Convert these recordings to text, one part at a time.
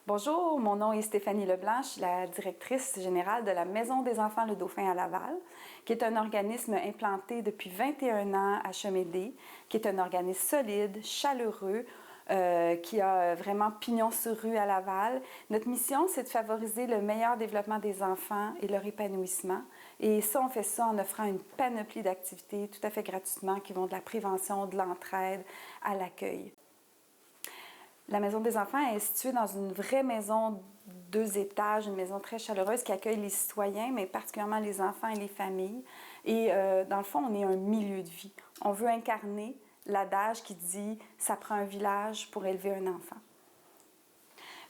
Bonjour, mon nom est Stéphanie Leblanc, je suis la directrice générale de la Maison des enfants Le Dauphin à Laval, qui est un organisme implanté depuis 21 ans à Chemédé, qui est un organisme solide, chaleureux, qui a vraiment pignon sur rue à Laval. Notre mission, c'est de favoriser le meilleur développement des enfants et leur épanouissement. Et ça, on fait ça en offrant une panoplie d'activités tout à fait gratuitement qui vont de la prévention, de l'entraide à l'accueil. La Maison des enfants est située dans une vraie maison 2 étages, une maison très chaleureuse qui accueille les citoyens, mais particulièrement les enfants et les familles. Et dans le fond, on est un milieu de vie. On veut incarner l'adage qui dit « ça prend un village pour élever un enfant ».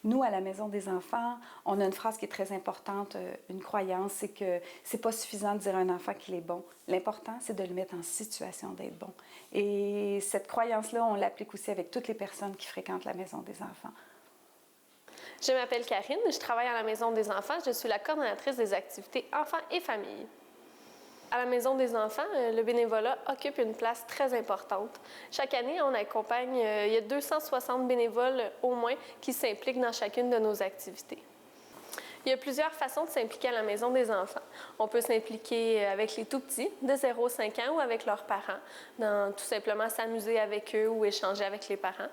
Nous, à la Maison des enfants, on a une phrase qui est très importante, une croyance, c'est que c'est pas suffisant de dire à un enfant qu'il est bon. L'important, c'est de le mettre en situation d'être bon. Et cette croyance-là, on l'applique aussi avec toutes les personnes qui fréquentent la Maison des enfants. Je m'appelle Karine, je travaille à la Maison des enfants, je suis la coordonnatrice des activités enfants et familles. À la Maison des enfants, le bénévolat occupe une place très importante. Chaque année, on accompagne, il y a 260 bénévoles au moins qui s'impliquent dans chacune de nos activités. Il y a plusieurs façons de s'impliquer à la Maison des enfants. On peut s'impliquer avec les tout-petits, de 0 à 5 ans, ou avec leurs parents, dans tout simplement s'amuser avec eux ou échanger avec les parents.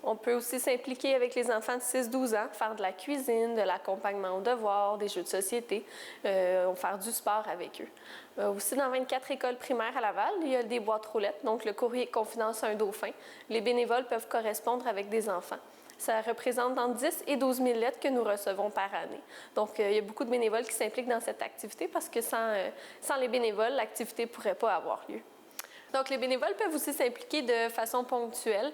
On peut aussi s'impliquer avec les enfants de 6-12 ans, faire de la cuisine, de l'accompagnement aux devoirs, des jeux de société, faire du sport avec eux. Aussi, dans 24 écoles primaires à Laval, il y a des boîtes roulettes, donc le courrier Confidence un dauphin. Les bénévoles peuvent correspondre avec des enfants. Ça représente entre 10 et 12 000 lettres que nous recevons par année. Donc, il y a beaucoup de bénévoles qui s'impliquent dans cette activité parce que sans les bénévoles, l'activité ne pourrait pas avoir lieu. Donc, les bénévoles peuvent aussi s'impliquer de façon ponctuelle,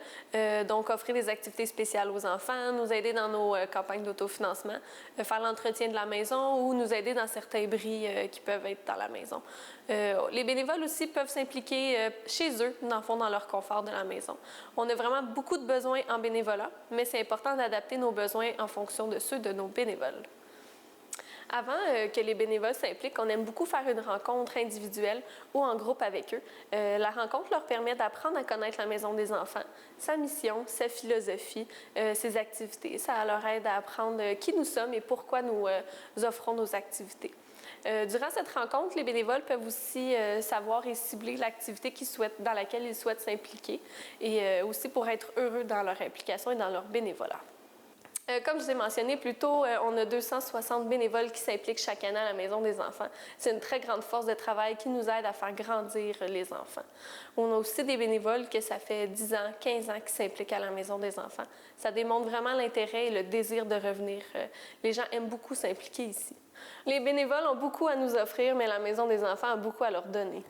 donc offrir des activités spéciales aux enfants, nous aider dans nos campagnes d'autofinancement, faire l'entretien de la maison ou nous aider dans certains bris qui peuvent être dans la maison. Les bénévoles aussi peuvent s'impliquer chez eux, dans le fond, dans leur confort de la maison. On a vraiment beaucoup de besoins en bénévolat, mais c'est important d'adapter nos besoins en fonction de ceux de nos bénévoles. Avant que les bénévoles s'impliquent, on aime beaucoup faire une rencontre individuelle ou en groupe avec eux. La rencontre leur permet d'apprendre à connaître la Maison des enfants, sa mission, sa philosophie, ses activités. Ça leur aide à apprendre qui nous sommes et pourquoi nous offrons nos activités. Durant cette rencontre, les bénévoles peuvent aussi savoir et cibler l'activité dans laquelle ils souhaitent s'impliquer et aussi pour être heureux dans leur implication et dans leur bénévolat. Comme je vous ai mentionné plus tôt, on a 260 bénévoles qui s'impliquent chaque année à la Maison des enfants. C'est une très grande force de travail qui nous aide à faire grandir les enfants. On a aussi des bénévoles que ça fait 10 ans, 15 ans qui s'impliquent à la Maison des enfants. Ça démontre vraiment l'intérêt et le désir de revenir. Les gens aiment beaucoup s'impliquer ici. Les bénévoles ont beaucoup à nous offrir, mais la Maison des enfants a beaucoup à leur donner.